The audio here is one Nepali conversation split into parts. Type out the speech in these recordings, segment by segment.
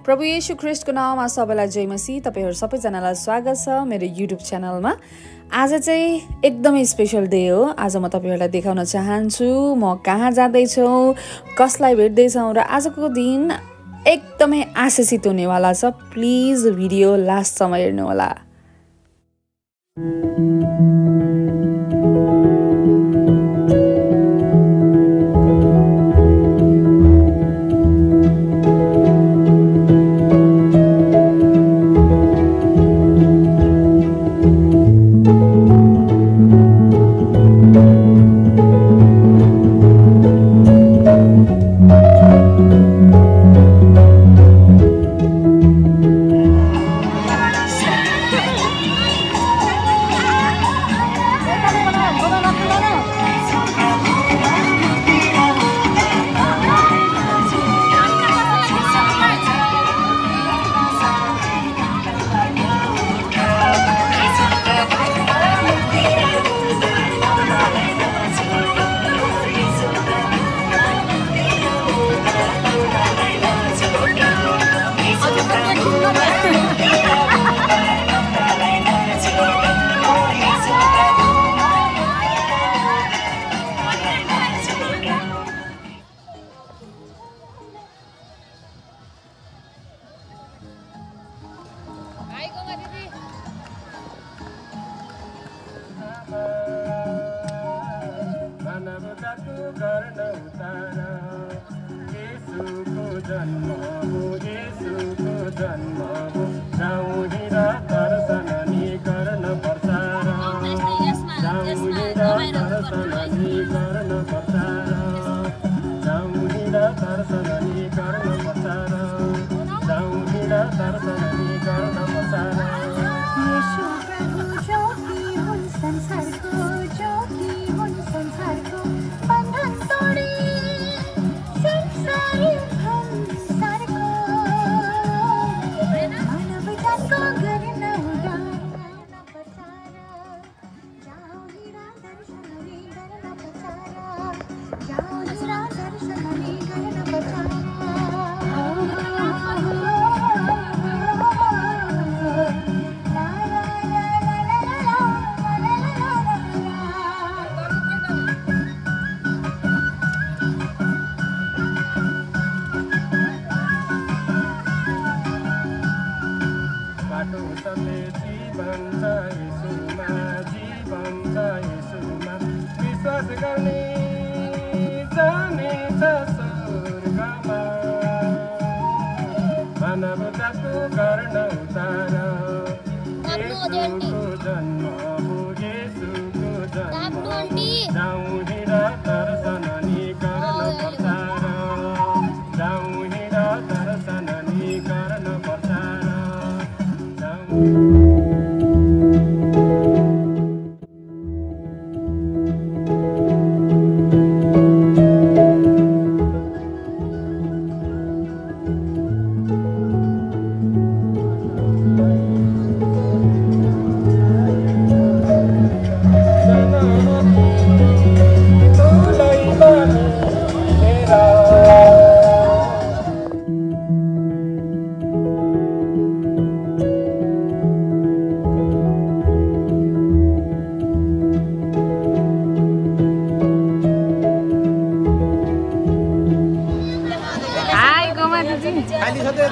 प्रभु येशू ख्रीष्टको नाममा सबैलाई जय मसीह। तपाईहरु सबैजनालाई स्वागत छ मेरो युट्युब च्यानलमा। आज चाहिँ एकदमै स्पेशल डे हो। आज म तपाईहरुलाई देखाउन चाहन्छु म कहाँ जाँदै छु, कसलाई भेट्दै छौ र आजको दिन एकदमै आशिषित हुनेवाला छ। प्लिज भिडियो लास्टसम्म हेर्नु होला।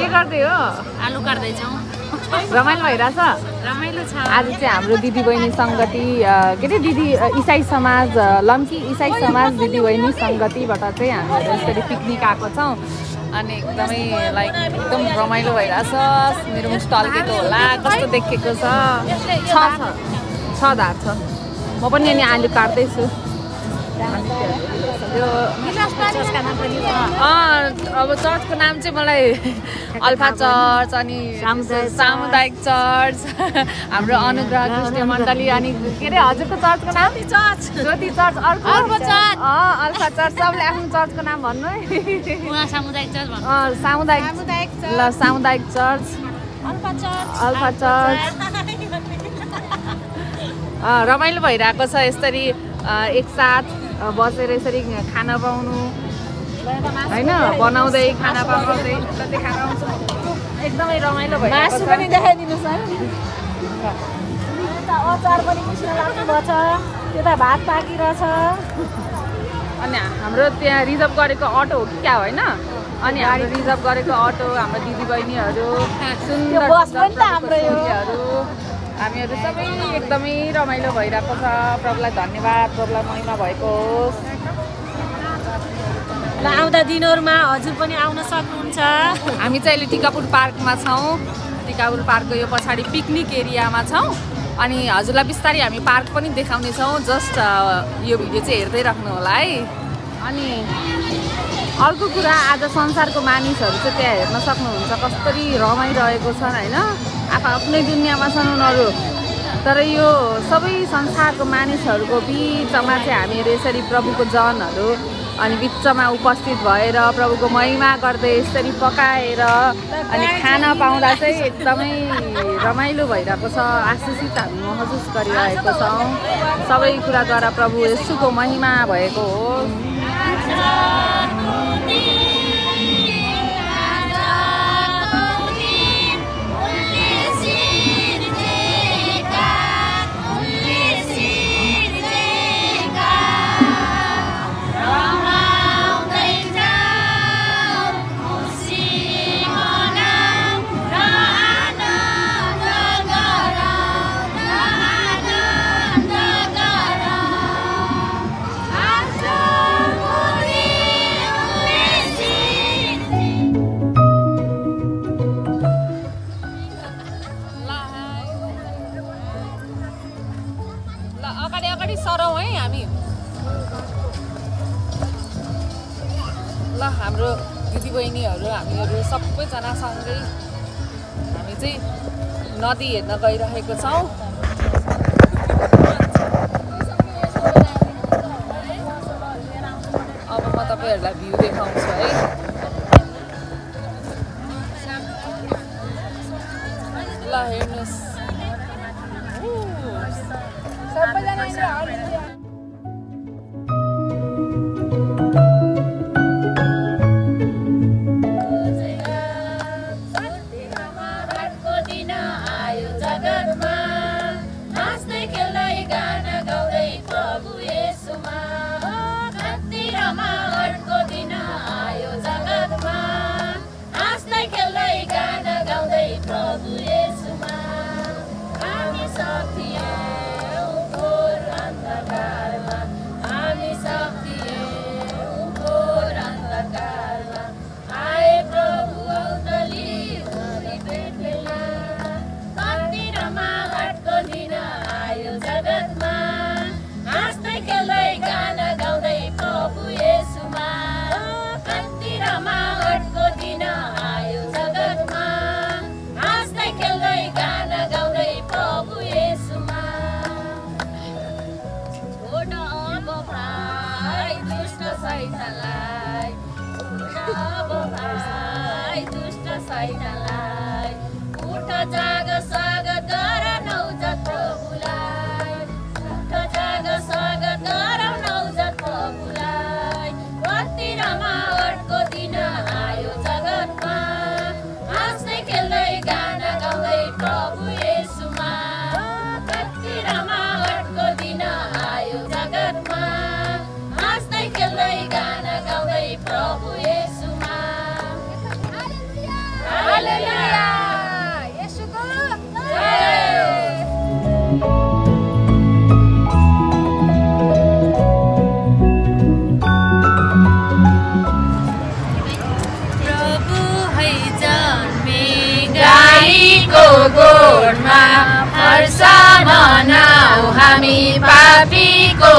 के गर्दै हो? आलु काट्दै छौ। रमाइलो भइराछ? रमाइलो छ। आज चाहिँ हाम्रो दिदी बहिनी संगति के अरे दिदी इसाई समाज लम्की इसाई समाज दिदी बहिनी संगतिबाट चाहिँ हामीहरू यसरी पिकनिक आएको छौँ अनि एकदमै लाइक एकदम रमाइलो भइराछ। मेरो मुस्ट अल्केको होला कस्तो देखेको छ धार छ। म पनि अनि आलु काट्दैछु। अब चर्चको नाम चाहिँ मलाई अल्फा चर्च अनि सामुदायिक चर्च हाम्रो अनुग्रह क्रिस्टियन मण्डली अनि के अरे हजुरको चर्चको नाम ज्योति चर्च अर्को अल्फा चर्च सबले आफ्नो चर्चको नाम भन्नु है। सामुदायिक चर्च अल्फा चर्च रमाइलो भइरहेको छ यसरी एकसाथ बसेर यसरी खाना पाउनु हैन बनाउँदै खाना पकाउँदै देखाएर आउँछु। एकदमै रमाइलो भयो। मासु पनि देखाइदिनुहोस् है। अचार पनि मिस्न लाग्नुभएको छ, त्यता भात पाकिरहेछ। अनि हाम्रो त्यहाँ रिजर्भ गरेको अटो हो कि क्या होइन? अनि हाम्रो रिजर्भ गरेको अटो, हाम्रो दिदीबहिनीहरू, सुन्दर छोरीहरू, हामीहरू सबै एकदमै रमाइलो भइरहेको छ। प्रभुलाई धन्यवाद, प्रभुलाई महिमा भएको होस्। ल आउँदा दिनहरूमा हजुर पनि आउन सक्नुहुन्छ। हामी चाहिँ अहिले टिकापुर पार्कमा छौँ। टिकापुर पार्कको यो पछाडि पिकनिक एरियामा छौँ। अनि हजुरलाई बिस्तारै हामी पार्क पनि देखाउनेछौँ। जस्ट यो भिडियो चाहिँ हेर्दै राख्नु होला है। अनि अर्को कुरा, आज संसारको मानिसहरू चाहिँ त्यहाँ हेर्न सक्नुहुन्छ कसरी रमाइरहेको छन् होइन। आफ्नै दुनियाँमा छन् उनीहरू, तर यो सबै संसारको मानिसहरूको बिचमा चाहिँ हामीहरू यसरी प्रभुको जनहरू अनि बिचमा उपस्थित भएर प्रभुको महिमा गर्दै यसरी पकाएर अनि खाना पाउँदा चाहिँ एकदमै रमाइलो भइरहेको छ। आशिषित हामी महसुस गरिरहेको छौँ। सबै कुराद्वारा प्रभु येशूको महिमा भएको हो। अगाडि सरौँ है हामी। ल हाम्रो दिदीबहिनीहरू हामीहरू सबैजना सँगै हामी चाहिँ नदी हेर्न गइरहेको छौँ। अब म तपाईँहरूलाई भ्यू देखाउँछु है। ल हेर्नुहोस् गोडमा हर्ष मनाऊ हामी पापीको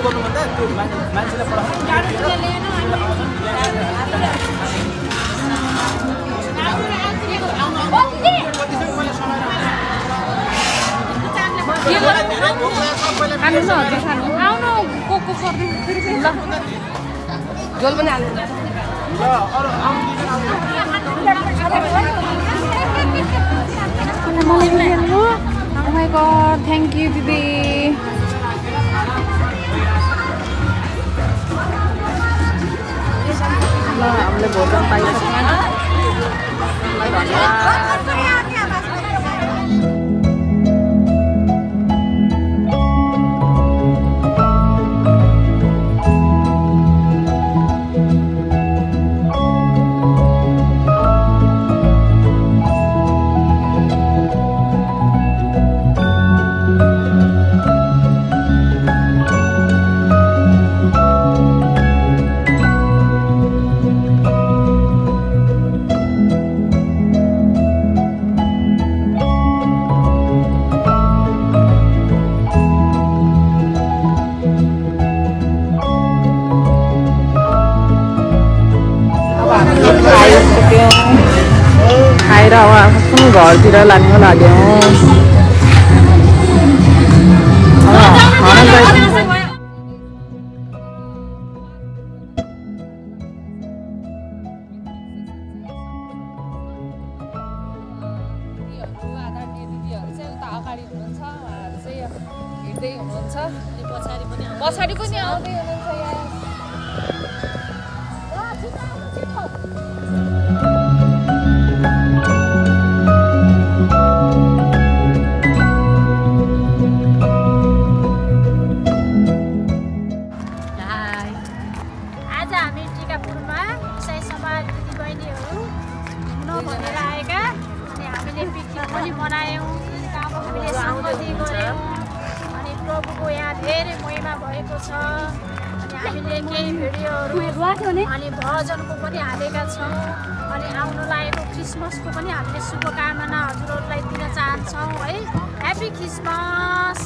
गर्नुभन्दा त्यो मान्छेलाई झोल पनि हाल्नु Oh my god, thank you दिदी ल हामीले भोजन पाइसक्यौँ खाएर अब आफ्नो घरतिर लाग्न लाग्यौँ पछाडि पनि आउँदै प्रभुको यहाँ धेरै महिमा भएको छ अनि हामीले केही भिडियोहरू अनि भजनको पनि हालेका छौँ अनि आउन लागेको क्रिसमसको पनि हामीले शुभकामना हजुरहरूलाई दिन चाहन्छौँ है ह्यापी क्रिसमस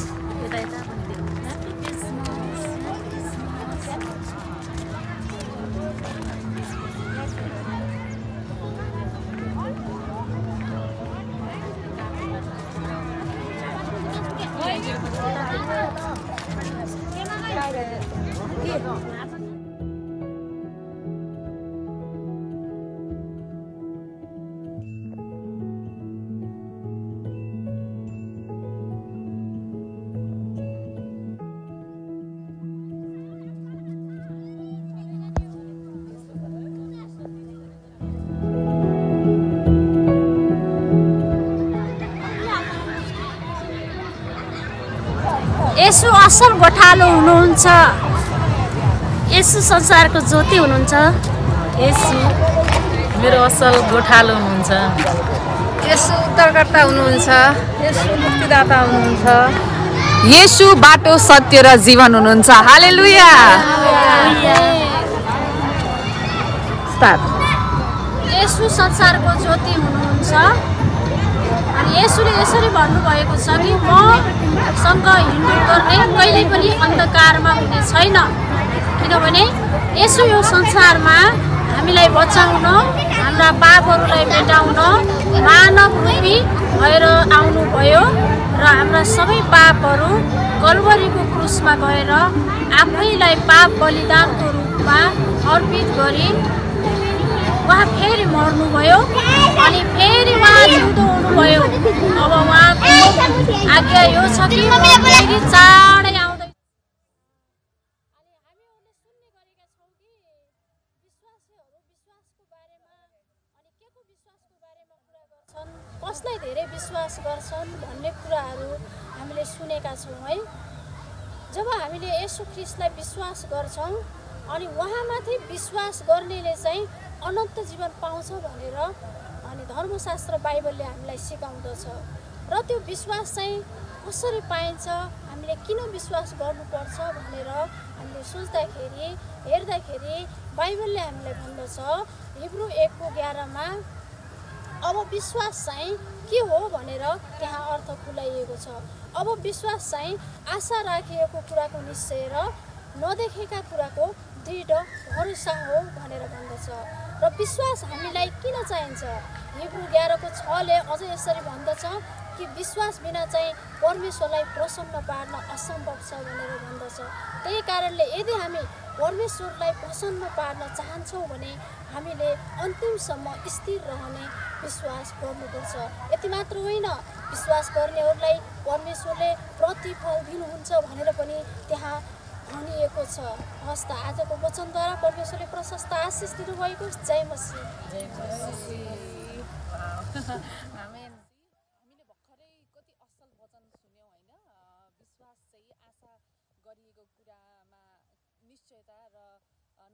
येशू असल गोठालो हुनुहुन्छ येशू संसारको ज्योति हुनुहुन्छ येशू मेरो असल गोठालो हुनुहुन्छ येशू उद्धारकर्ता हुनुहुन्छ येशू मुक्तिदाता हुनुहुन्छ येशू बाटो सत्य र जीवन हुनुहुन्छ हालेलुया स्टार्ट येशू संसारको ज्योति हुनुहुन्छ अनि येशूले यसरी भन्नुभएको छ कि म सँग हिँड्नु गर्ने कहिल्यै पनि अन्धकारमा हुने छैन किनभने येशू यो संसारमा हामीलाई बचाउन हाम्रा पापहरूलाई मेटाउन मानव रूपी भएर आउनुभयो र हाम्रा सबै पापहरू कल्वरीको क्रुसमा गएर आफैलाई पाप बलिदानको रूपमा अर्पित गरी उहाँ फेरि मर्नुभयो अनि फेरि उहाँ जिउँदो हुनुभयो अब उहाँको आज्ञा यो छ कि फेरि चाँडै आउँदै अनि हामीहरूले सुन्ने गरेका छौँ कि विश्वासीहरू विश्वासको बारेमा अनि केको विश्वासको बारेमा कुरा गर्छन् कसलाई धेरै विश्वास गर्छन् भन्ने कुराहरू हामीले सुनेका छौँ है जब हामीले येशू ख्रीष्टलाई विश्वास गर्छौँ अनि उहाँमाथि विश्वास गर्नेले चाहिँ अनन्त जीवन पाउँछ भनेर अनि धर्मशास्त्र बाइबलले हामीलाई सिकाउँदछ र त्यो विश्वास चाहिँ कसरी पाइन्छ हामीले किन विश्वास गर्नुपर्छ भनेर हामीले सोच्दाखेरि हेर्दाखेरि बाइबलले हामीलाई भन्दछ हिब्रू 1:11 अब विश्वास चाहिँ के हो भनेर त्यहाँ अर्थ खुलाइएको छ अब विश्वास चाहिँ आशा राखिएको कुराको निश्चय र नदेखेका कुराको दृढ भरोसा हो भनेर भन्दछ। र विश्वास हामीलाई किन चाहिन्छ? हिब्रू 11:6ले अझै यसरी भन्दछ कि विश्वास बिना चाहिँ परमेश्वरलाई प्रसन्न पार्न असम्भव छ भनेर भन्दछ। त्यही कारणले यदि हामी परमेश्वरलाई प्रसन्न पार्न चाहन्छौँ भने हामीले अन्तिमसम्म स्थिर रहने विश्वास गर्नुपर्छ। यति मात्र होइन, विश्वास गर्नेहरूलाई परमेश्वरले प्रतिफल दिनुहुन्छ भनेर पनि त्यहाँ भनिएको छ। हस्त आजको वचनद्वारा परमेश्वरले प्रशस्त आशिष दिनुभएको। जय मसीह। जय मसीह। आमेन। हामीले भर्खरै कति असल वचन सुन्यौँ होइन? विश्वास चाहिँ आशा गरिएको कुरामा निश्चयता र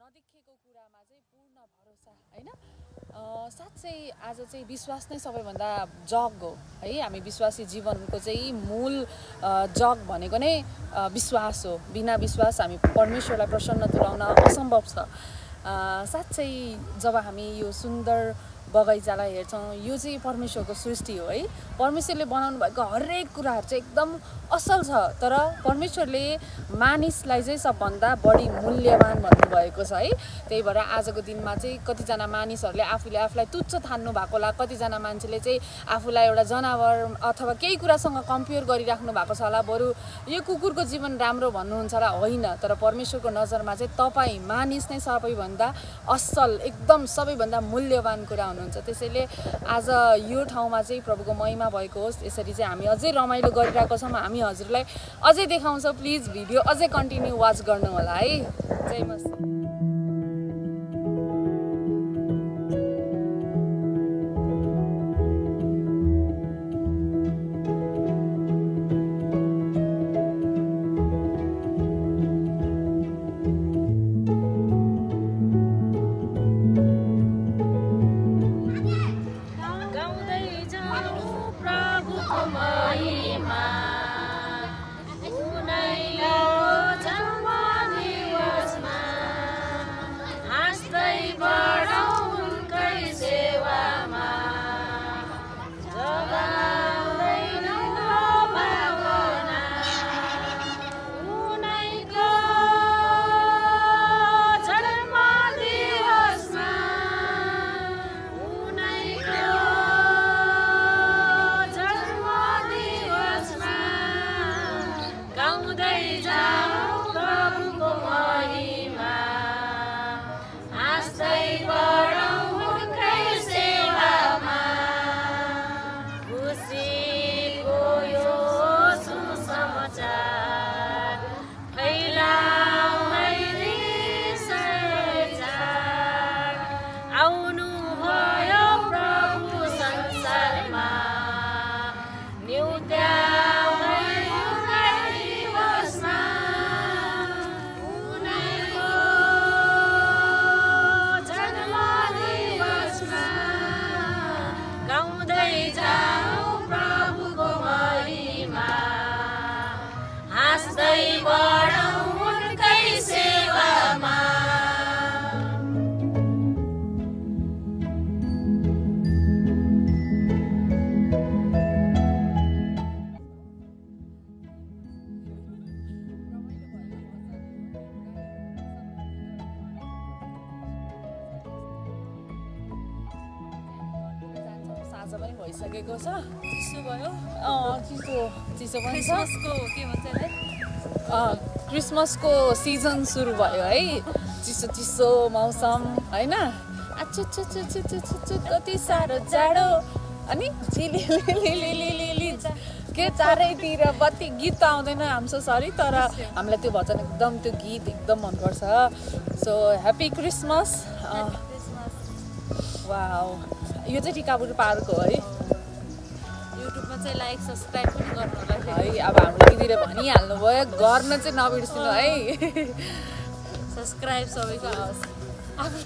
नदेखेको कुरामा चाहिँ पूर्ण भरोसा होइन? साँच्चै आज चाहिँ विश्वास नै सबैभन्दा जग हो है। हामी विश्वासी जीवनको चाहिँ मूल जग भनेको नै विश्वास हो। बिना विश्वास हामी परमेश्वरलाई प्रसन्न तुल्याउन असम्भव छ। साँच्चै जब हामी यो सुन्दर बगैँचालाई हेर्छौँ, यो चाहिँ परमेश्वरको सृष्टि हो है। परमेश्वरले बनाउनु भएको हरेक कुराहरू चाहिँ एकदम असल छ, तर परमेश्वरले मानिसलाई चाहिँ सबभन्दा बढी मूल्यवान भन्नुभएको छ है। त्यही भएर आजको दिनमा चाहिँ कतिजना मानिसहरूले आफूलाई तुच्छ ठान्नु भएको होला, कतिजना मान्छेले चाहिँ आफूलाई एउटा जनावर अथवा केही कुरासँग कम्पेयर गरिराख्नु भएको छ होला। बरु यो कुकुरको जीवन राम्रो भन्नुहुन्छ होला, होइन। तर परमेश्वरको नजरमा चाहिँ तपाईँ मानिस नै सबैभन्दा असल, एकदम सबैभन्दा मूल्यवान कुरा हुनुहुन्छ। त्यसैले आज यो ठाउँमा चाहिँ प्रभुको महिमा भएको होस्। यसरी चाहिँ हामी अझै रमाइलो गरिरहेको छौँ। हामी हजुरलाई अझै देखाउँछौँ। प्लिज भिडियो अझै कन्टिन्यू वाच गर्नु होला है। जय मसीह। साँझ पनि भइसकेको छ। चिसो भयो। चिसो पनि छ। क्रिसमसको सिजन सुरु भयो है। चिसो मौसम होइन? कति साह्रो जाडो अनि झिलिलिलिलिलिलि के चारैतिर बत्ती गीत आउँदैन। आम सो सरी, तर हामीलाई त्यो भजन एकदम, त्यो गीत एकदम मनपर्छ। So happy Christmas. वाउ, यो चाहिँ टिकापुर पार्क हो है। युट्युबमा चाहिँ लाइक सब्सक्राइब पनि गर्नु होला है। अब हाम्रो दिदीले भनिहाल्नु भयो, गर्न चाहिँ नबिर्सिनु है। सब्सक्राइब सबैको आओस्। आफ्नो